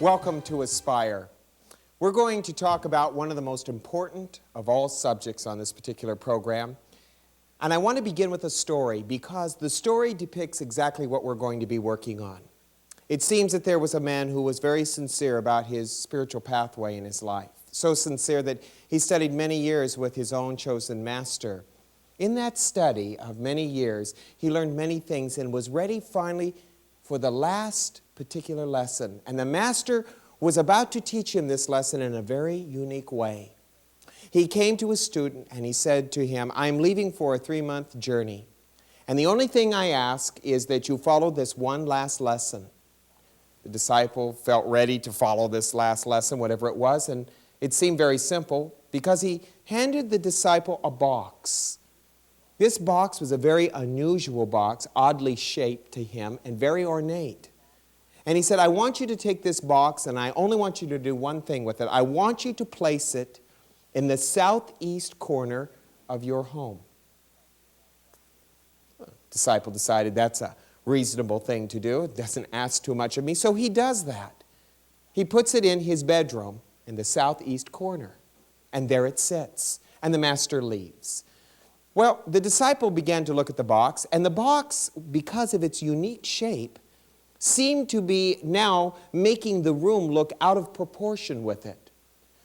Welcome to Aspire. We're going to talk about one of the most important of all subjects on this particular program. And I want to begin with a story because the story depicts exactly what we're going to be working on. It seems that there was a man who was very sincere about his spiritual pathway in his life. So sincere that he studied many years with his own chosen master. In that study of many years, he learned many things and was ready finally for the last particular lesson. And the master was about to teach him this lesson in a very unique way. He came to his student and he said to him, I'm leaving for a 3-month journey. And the only thing I ask is that you follow this one last lesson. The disciple felt ready to follow this last lesson, whatever it was, and it seemed very simple because he handed the disciple a box. This box was a very unusual box, oddly shaped to him and very ornate. And he said, I want you to take this box and I only want you to do one thing with it. I want you to place it in the southeast corner of your home. The disciple decided that's a reasonable thing to do. It doesn't ask too much of me, so he does that. He puts it in his bedroom in the southeast corner, and there it sits, and the master leaves. Well, the disciple began to look at the box, and the box, because of its unique shape, seemed to be now making the room look out of proportion with it.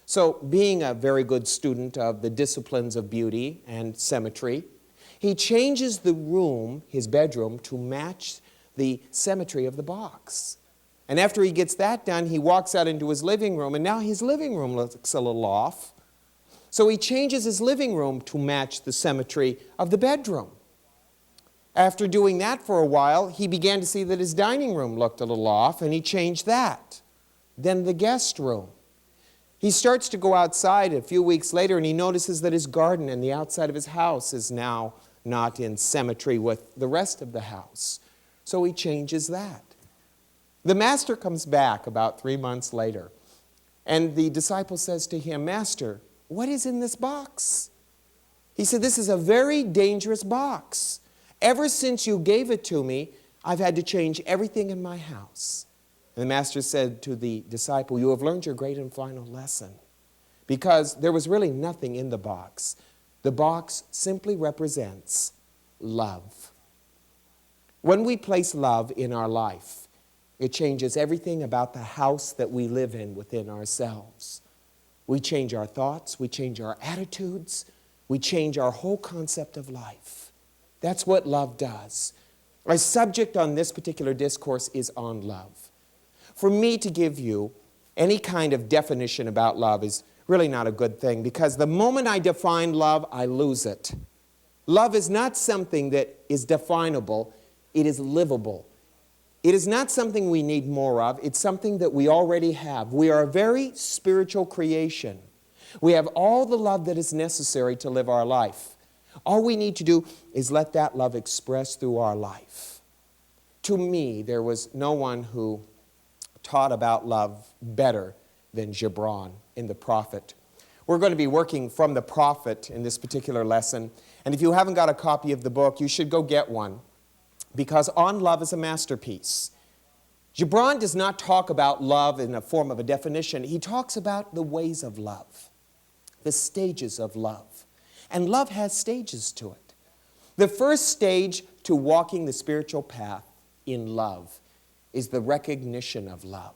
So, being a very good student of the disciplines of beauty and symmetry, he changes the room, his bedroom, to match the symmetry of the box. And after he gets that done, he walks out into his living room, and now his living room looks a little off. So he changes his living room to match the symmetry of the bedroom. After doing that for a while, he began to see that his dining room looked a little off, and he changed that. Then the guest room. He starts to go outside a few weeks later, and he notices that his garden and the outside of his house is now not in symmetry with the rest of the house. So he changes that. The master comes back about 3 months later, and the disciple says to him, Master, what is in this box? He said, this is a very dangerous box. Ever since you gave it to me, I've had to change everything in my house. And the master said to the disciple, you have learned your great and final lesson, because there was really nothing in the box. The box simply represents love. When we place love in our life, it changes everything about the house that we live in within ourselves. We change our thoughts, we change our attitudes, we change our whole concept of life. That's what love does. Our subject on this particular discourse is on love. For me to give you any kind of definition about love is really not a good thing, because the moment I define love, I lose it. Love is not something that is definable, it is livable. It is not something we need more of, it's something that we already have. We are a very spiritual creation. We have all the love that is necessary to live our life. All we need to do is let that love express through our life. To me, there was no one who taught about love better than Gibran in The Prophet. We're going to be working from The Prophet in this particular lesson, and if you haven't got a copy of the book, you should go get one, because On Love is a masterpiece. Gibran does not talk about love in the form of a definition. He talks about the ways of love, the stages of love. And love has stages to it. The first stage to walking the spiritual path in love is the recognition of love.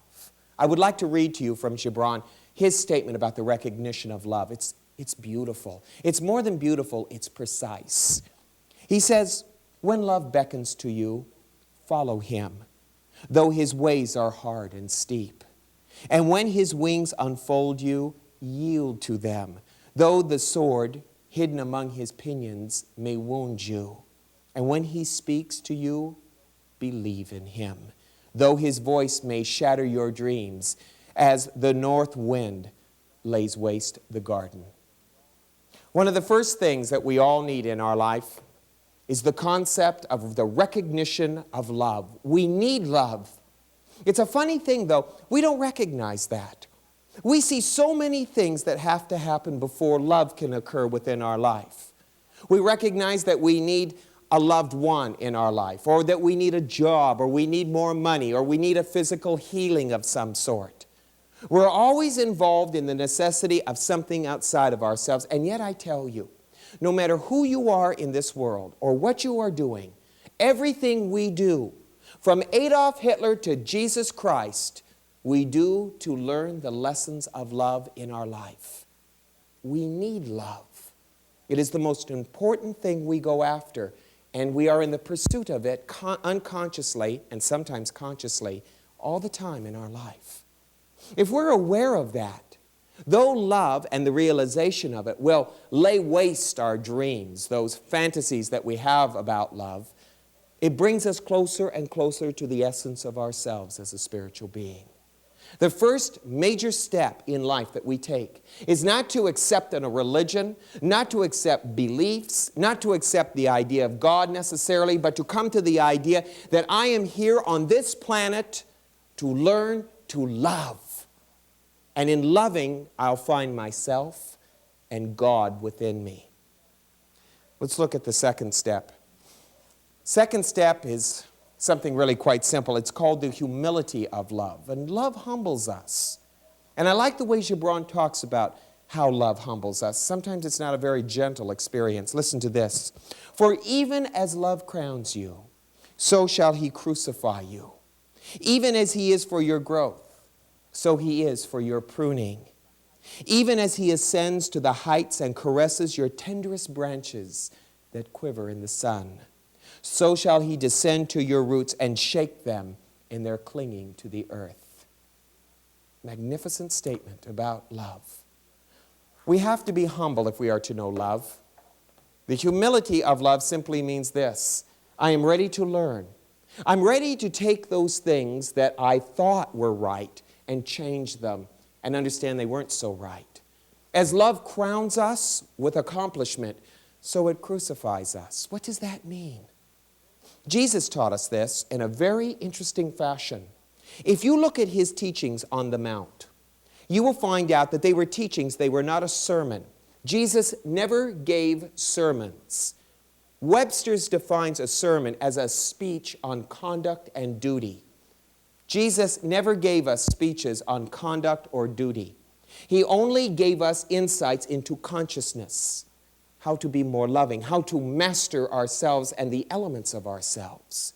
I would like to read to you from Gibran his statement about the recognition of love. It's beautiful. It's more than beautiful, it's precise. He says, when love beckons to you, follow him, though his ways are hard and steep. And when his wings unfold you, yield to them, though the sword hidden among his pinions may wound you. And when he speaks to you, believe in him, though his voice may shatter your dreams, as the north wind lays waste the garden. One of the first things that we all need in our life is the concept of the recognition of love. We need love. It's a funny thing, though, we don't recognize that. We see so many things that have to happen before love can occur within our life. We recognize that we need a loved one in our life, or that we need a job, or we need more money, or we need a physical healing of some sort. We're always involved in the necessity of something outside of ourselves. And yet I tell you, no matter who you are in this world or what you are doing, everything we do, from Adolf Hitler to Jesus Christ, we do to learn the lessons of love in our life. We need love. It is the most important thing we go after, and we are in the pursuit of it unconsciously and sometimes consciously all the time in our life. If we're aware of that, though love and the realization of it will lay waste our dreams, those fantasies that we have about love, it brings us closer and closer to the essence of ourselves as a spiritual being. The first major step in life that we take is not to accept a religion, not to accept beliefs, not to accept the idea of God necessarily, but to come to the idea that I am here on this planet to learn to love. And in loving, I'll find myself and God within me. Let's look at the second step. Second step is something really quite simple. It's called the humility of love. And love humbles us. And I like the way Gibran talks about how love humbles us. Sometimes it's not a very gentle experience. Listen to this. For even as love crowns you, so shall he crucify you. Even as he is for your growth, so he is for your pruning. Even as he ascends to the heights and caresses your tenderest branches that quiver in the sun, so shall he descend to your roots and shake them in their clinging to the earth. Magnificent statement about love. We have to be humble if we are to know love. The humility of love simply means this: I am ready to learn. I'm ready to take those things that I thought were right and change them and understand they weren't so right. As love crowns us with accomplishment, so it crucifies us. What does that mean? Jesus taught us this in a very interesting fashion. If you look at his teachings on the Mount, you will find out that they were teachings, they were not a sermon. Jesus never gave sermons. Webster's defines a sermon as a speech on conduct and duty. Jesus never gave us speeches on conduct or duty. He only gave us insights into consciousness, how to be more loving, how to master ourselves and the elements of ourselves.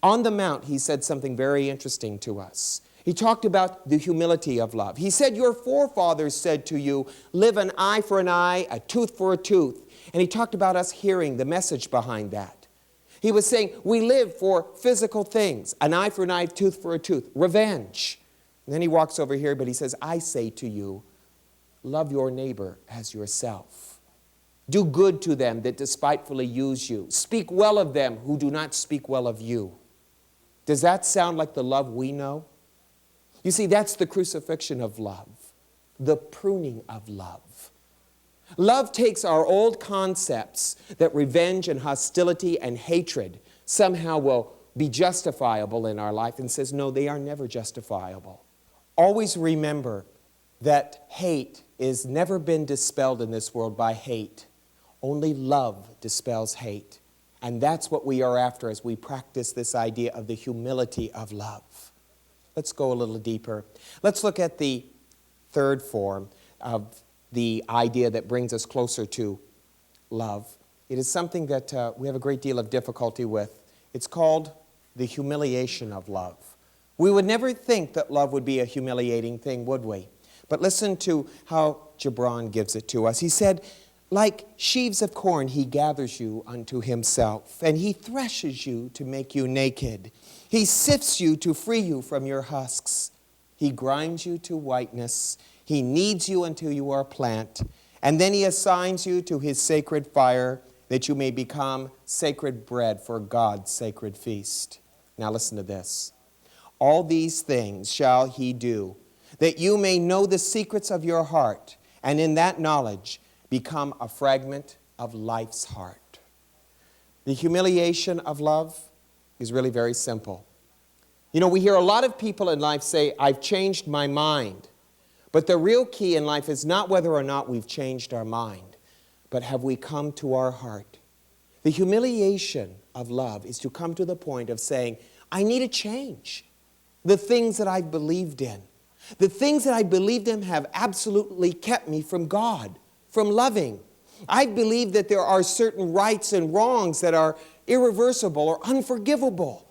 On the Mount, he said something very interesting to us. He talked about the humility of love. He said, your forefathers said to you, live an eye for an eye, a tooth for a tooth. And he talked about us hearing the message behind that. He was saying, we live for physical things, an eye for an eye, tooth for a tooth, revenge. And then he walks over here, but he says, I say to you, love your neighbor as yourself. Do good to them that despitefully use you. Speak well of them who do not speak well of you. Does that sound like the love we know? You see, that's the crucifixion of love, the pruning of love. Love takes our old concepts that revenge and hostility and hatred somehow will be justifiable in our life and says, no, they are never justifiable. Always remember that hate is never been dispelled in this world by hate. Only love dispels hate. And that's what we are after as we practice this idea of the humility of love. Let's go a little deeper. Let's look at the third form of the idea that brings us closer to love. It is something that we have a great deal of difficulty with. It's called the humiliation of love. We would never think that love would be a humiliating thing, would we? But listen to how Gibran gives it to us. He said, like sheaves of corn, he gathers you unto himself, and he threshes you to make you naked. He sifts you to free you from your husks. He grinds you to whiteness. He kneads you until you are plant, and then he assigns you to his sacred fire that you may become sacred bread for God's sacred feast. Now listen to this. All these things shall he do, that you may know the secrets of your heart, and in that knowledge become a fragment of life's heart. The humiliation of love is really very simple. You know, we hear a lot of people in life say, I've changed my mind. But the real key in life is not whether or not we've changed our mind, but have we come to our heart. The humiliation of love is to come to the point of saying, I need a change. The things that I've believed in, The things that I believed in have absolutely kept me from God, from loving. I believe that there are certain rights and wrongs that are irreversible or unforgivable.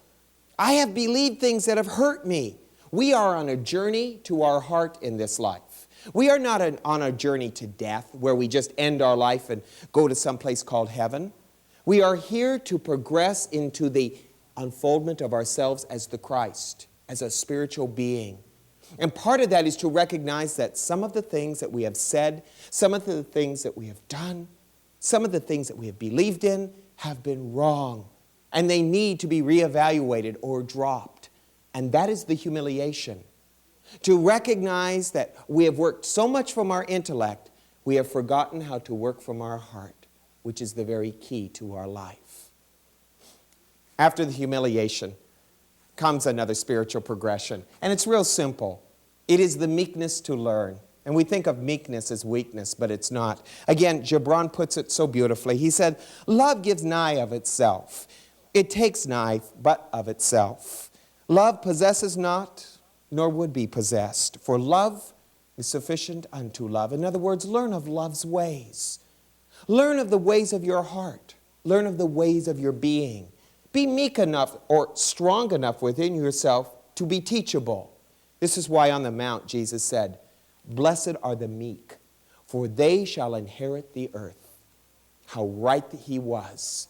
I have believed things that have hurt me. We are on a journey to our heart in this life. We are not on a journey to death where we just end our life and go to some place called heaven. We are here to progress into the unfoldment of ourselves as the Christ, as a spiritual being. And part of that is to recognize that some of the things that we have said, some of the things that we have done, some of the things that we have believed in have been wrong. And they need to be reevaluated or dropped. And that is the humiliation. To recognize that we have worked so much from our intellect, we have forgotten how to work from our heart, which is the very key to our life. After the humiliation comes another spiritual progression. And it's real simple. It is the meekness to learn. And we think of meekness as weakness, but it's not. Again, Gibran puts it so beautifully. He said, love gives nigh of itself. It takes nigh but of itself. Love possesses not, nor would be possessed. For love is sufficient unto love. In other words, learn of love's ways. Learn of the ways of your heart. Learn of the ways of your being. Be meek enough or strong enough within yourself to be teachable. This is why on the Mount Jesus said, blessed are the meek, for they shall inherit the earth. How right he was.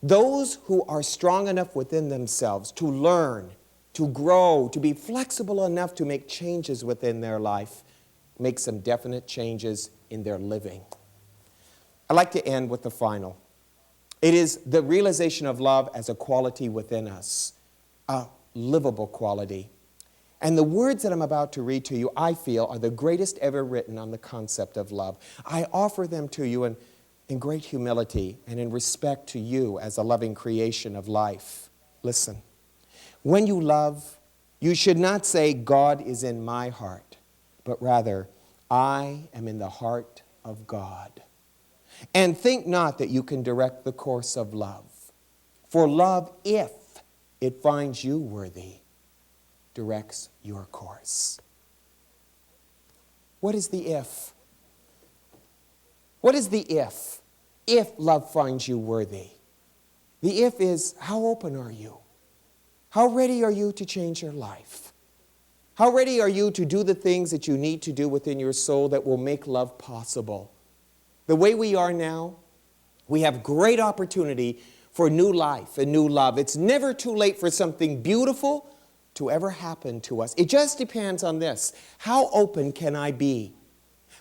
Those who are strong enough within themselves to learn, to grow, to be flexible enough to make changes within their life, make some definite changes in their living. I'd like to end with the final. It is the realization of love as a quality within us, a livable quality. And the words that I'm about to read to you, I feel, are the greatest ever written on the concept of love. I offer them to you in great humility and in respect to you as a loving creation of life. Listen, when you love, you should not say, God is in my heart, but rather, I am in the heart of God. And think not that you can direct the course of love. For love, if it finds you worthy, directs your course. What is the if? What is the if? If love finds you worthy. The if is, how open are you? How ready are you to change your life? How ready are you to do the things that you need to do within your soul that will make love possible? The way we are now, we have great opportunity for new life and new love. It's never too late for something beautiful to ever happen to us. It just depends on this. How open can I be?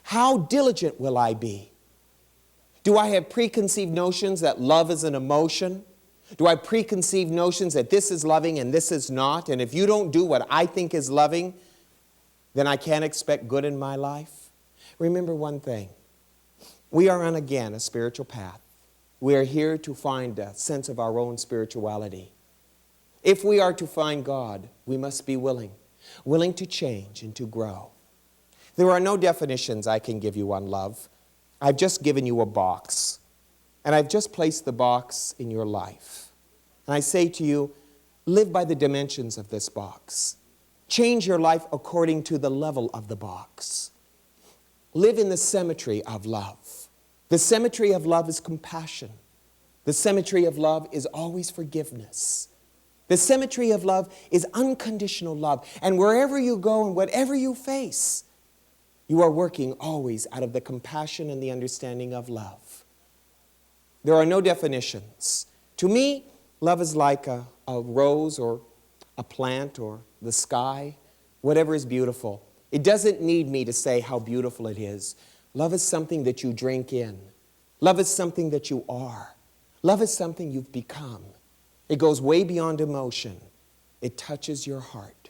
How diligent will I be? Do I have preconceived notions that love is an emotion? Do I preconceived notions that this is loving and this is not? And if you don't do what I think is loving, then I can't expect good in my life? Remember one thing. We are on, again, a spiritual path. We are here to find a sense of our own spirituality. If we are to find God, we must be willing to change and to grow. There are no definitions I can give you on love. I've just given you a box, and I've just placed the box in your life. And I say to you, live by the dimensions of this box. Change your life according to the level of the box. Live in the symmetry of love. The symmetry of love is compassion. The symmetry of love is always forgiveness. The symmetry of love is unconditional love. And wherever you go and whatever you face, you are working always out of the compassion and the understanding of love. There are no definitions. To me, love is like a rose or a plant or the sky, whatever is beautiful. It doesn't need me to say how beautiful it is. Love is something that you drink in. Love is something that you are. Love is something you've become. It goes way beyond emotion. It touches your heart.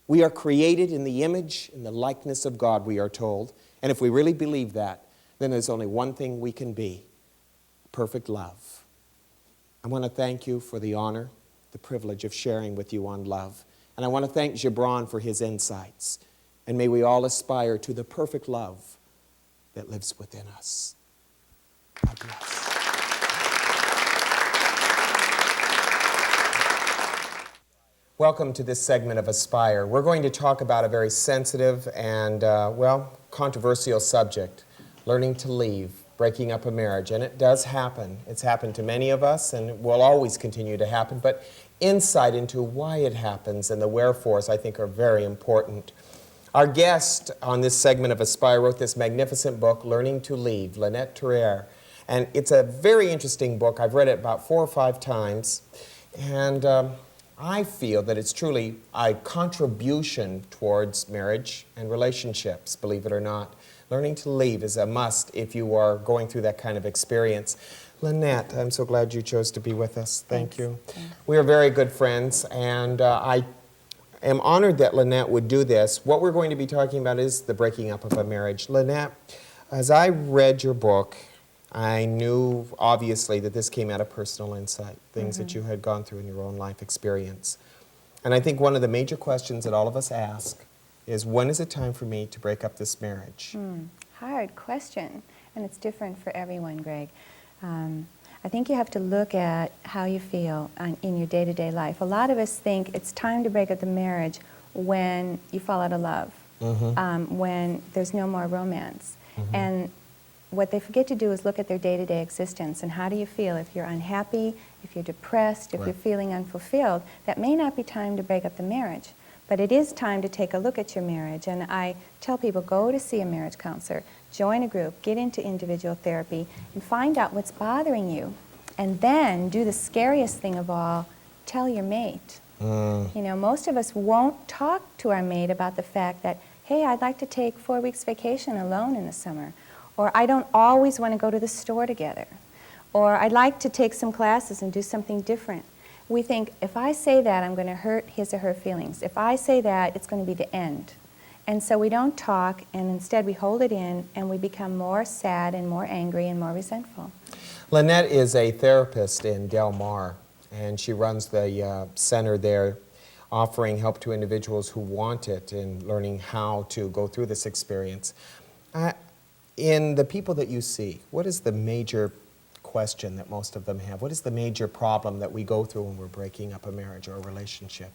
We are created in the image and the likeness of God, we are told. And if we really believe that, then there's only one thing we can be: perfect love. I want to thank you for the honor, the privilege of sharing with you on love. And I want to thank Gibran for his insights. And may we all aspire to the perfect love that lives within us. God bless. Welcome to this segment of Aspire. We're going to talk about a very sensitive and, well, controversial subject, learning to leave, breaking up a marriage. And it does happen. It's happened to many of us and it will always continue to happen. But insight into why it happens and the wherefores, I think, are very important. Our guest on this segment of Aspire wrote this magnificent book, Learning to Leave, Lynette Terrere. And it's a very interesting book. I've read it about 4 or 5 times. And I feel that it's truly a contribution towards marriage and relationships, believe it or not. Learning to leave is a must if you are going through that kind of experience. Lynette, I'm so glad you chose to be with us. Thank you. We are very good friends, and I am honored that Lynette would do this. What we're going to be talking about is the breaking up of a marriage. Lynette, as I read your book, I knew, obviously, that this came out of personal insight, things that you had gone through in your own life experience. And I think one of the major questions that all of us ask is, when is it time for me to break up this marriage? Hard question, and it's different for everyone, Greg. I think you have to look at how you feel in your day-to-day life. A lot of us think it's time to break up the marriage when you fall out of love, when there's no more romance. And what they forget to do is look at their day-to-day existence and how do you feel if you're unhappy, if you're depressed, if you're feeling unfulfilled. That may not be time to break up the marriage, but it is time to take a look at your marriage. And I tell people, go to see a marriage counselor, join a group, get into individual therapy, and find out what's bothering you. And then do the scariest thing of all, tell your mate. You know, most of us won't talk to our mate about the fact that, hey, I'd like to take 4 weeks vacation alone in the summer. Or I don't always want to go to the store together. Or I'd like to take some classes and do something different. We think, if I say that, I'm going to hurt his or her feelings. If I say that, it's going to be the end. And so we don't talk, and instead we hold it in, and we become more sad and more angry and more resentful. Lynette is a therapist in Del Mar, and she runs the center there, offering help to individuals who want it and learning how to go through this experience. In the people that you see, what is the major question that most of them have? What is the major problem that we go through when we're breaking up a marriage or a relationship?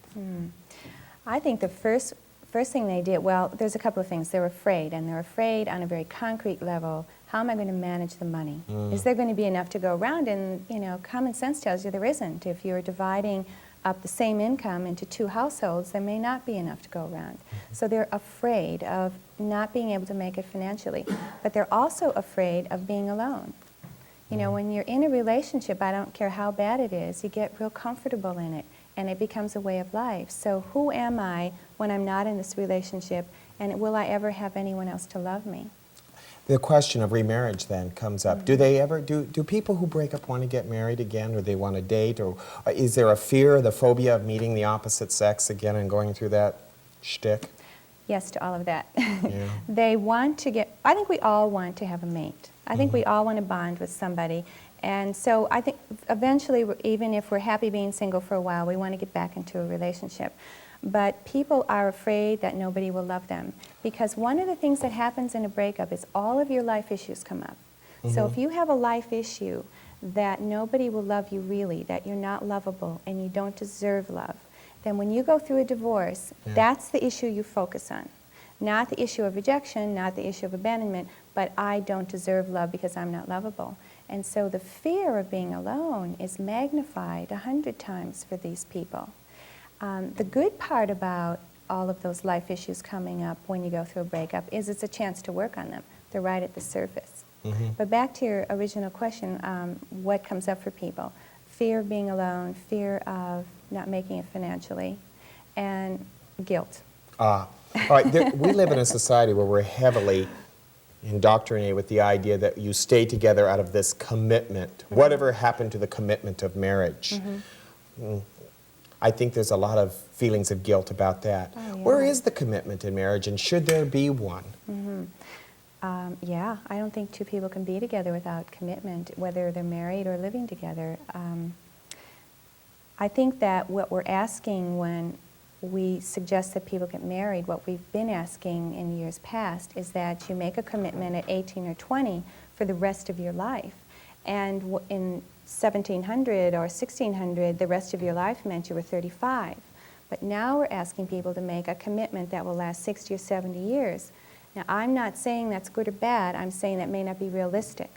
I think the first thing they did, well, there's a couple of things. They're afraid, and they're afraid on a very concrete level. How am I going to manage the money? Is there going to be enough to go around? And, you know, common sense tells you there isn't. If you're dividing up the same income into 2 households, there may not be enough to go around. So they're afraid of not being able to make it financially. But they're also afraid of being alone. You know, when you're in a relationship, I don't care how bad it is, you get real comfortable in it, and it becomes a way of life. So who am I when I'm not in this relationship, and will I ever have anyone else to love me? The question of remarriage then comes up. Do they ever, do people who break up want to get married again, or they want to date, or is there a fear, the phobia of meeting the opposite sex again and going through that shtick? Yes to all of that. Yeah. They want to get, I think we all want to have a mate. I think we all want to bond with somebody. And so I think eventually, even if we're happy being single for a while, we want to get back into a relationship. But people are afraid that nobody will love them. Because one of the things that happens in a breakup is all of your life issues come up. So if you have a life issue that nobody will love you really, that you're not lovable and you don't deserve love, then when you go through a divorce, that's the issue you focus on. Not the issue of rejection, not the issue of abandonment, but I don't deserve love because I'm not lovable. And so the fear of being alone is magnified 100 times for these people. The good part about all of those life issues coming up when you go through a breakup is it's a chance to work on them. They're right at the surface. But back to your original question, what comes up for people? Fear of being alone, fear of not making it financially, and guilt. All right, we live in a society where we're heavily indoctrinated with the idea that you stay together out of this commitment. Whatever happened to the commitment of marriage? I think there's a lot of feelings of guilt about that. Where is the commitment in marriage, and should there be one? Yeah, I don't think 2 people can be together without commitment, whether they're married or living together. I think that what we're asking when we suggest that people get married, what we've been asking in years past is that you make a commitment at 18 or 20 for the rest of your life. And in 1700 or 1600, the rest of your life meant you were 35. But now we're asking people to make a commitment that will last 60 or 70 years. Now, I'm not saying that's good or bad. I'm saying that may not be realistic.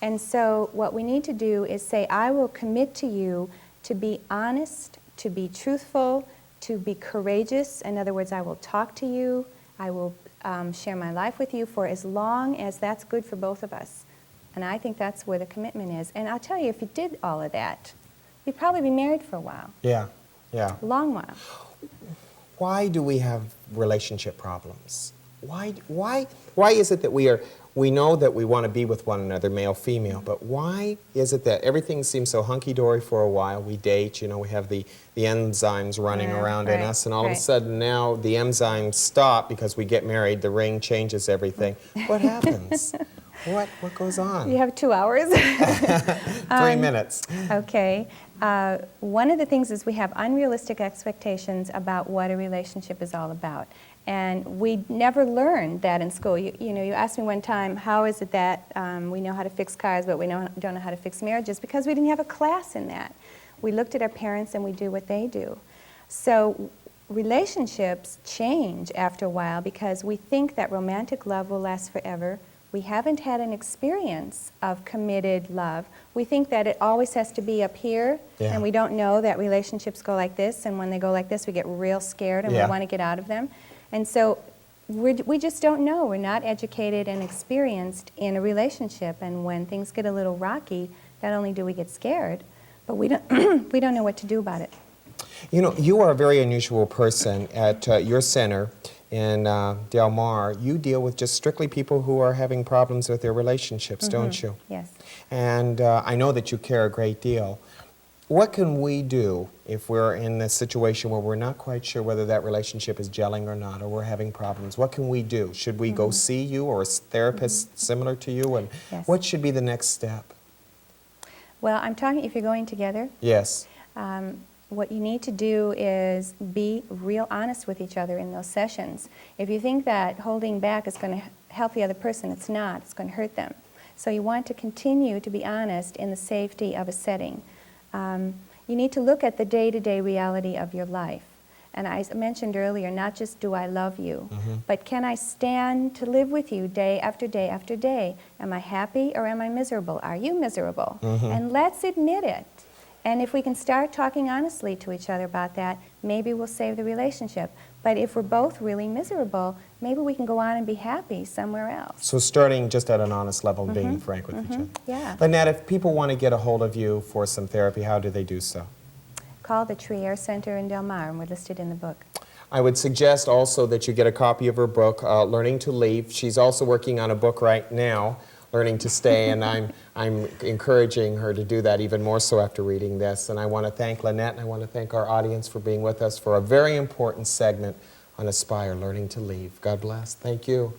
And so what we need to do is say, I will commit to you to be honest, to be truthful, to be courageous. In other words, I will talk to you. I will share my life with you for as long as that's good for both of us. And I think that's where the commitment is. And I'll tell you, if you did all of that, you'd probably be married for a while. Yeah, yeah. A long while. Why do we have relationship problems? Why is it that we know that we want to be with one another, male, female, but why is it that everything seems so hunky-dory for a while? We date, you know, we have the enzymes running around in us, and all of a sudden now the enzymes stop because we get married, the ring changes everything. What happens? What goes on? You have 2 hours. 3 minutes. Okay. One of the things is we have unrealistic expectations about what a relationship is all about. And we never learned that in school. You know, you asked me one time, how is it that we know how to fix cars, but we don't know how to fix marriages? Because we didn't have a class in that. We looked at our parents and we do what they do. So relationships change after a while because we think that romantic love will last forever. We haven't had an experience of committed love. We think that it always has to be up here, and we don't know that relationships go like this, and when they go like this, we get real scared and we want to get out of them. And so we just don't know. We're not educated and experienced in a relationship, and when things get a little rocky, not only do we get scared, but we don't, we don't know what to do about it. You know, you are a very unusual person at your center in Del Mar. You deal with just strictly people who are having problems with their relationships, don't you? Yes. And I know that you care a great deal. What can we do if we're in a situation where we're not quite sure whether that relationship is gelling or not, or we're having problems? What can we do? Should we go see you or a therapist similar to you? And what should be the next step? Well, I'm talking if you're going together. Yes. What you need to do is be real honest with each other in those sessions. If you think that holding back is going to help the other person, it's not. It's going to hurt them. So you want to continue to be honest in the safety of a setting. You need to look at the day-to-day reality of your life. And I mentioned earlier, not just do I love you, but can I stand to live with you day after day after day? Am I happy or am I miserable? Are you miserable? And let's admit it. And if we can start talking honestly to each other about that, maybe we'll save the relationship. But if we're both really miserable, maybe we can go on and be happy somewhere else. So starting just at an honest level and being frank with each other. Yeah. Lynette, if people want to get a hold of you for some therapy, how do they do so? Call the Trier Center in Del Mar, and we're listed in the book. I would suggest also that you get a copy of her book, Learning to Leave. She's also working on a book right now, Learning to Stay, and I'm encouraging her to do that even more so after reading this. And I want to thank Lynette, and I want to thank our audience for being with us for a very important segment on Aspire, Learning to Leave. God bless. Thank you.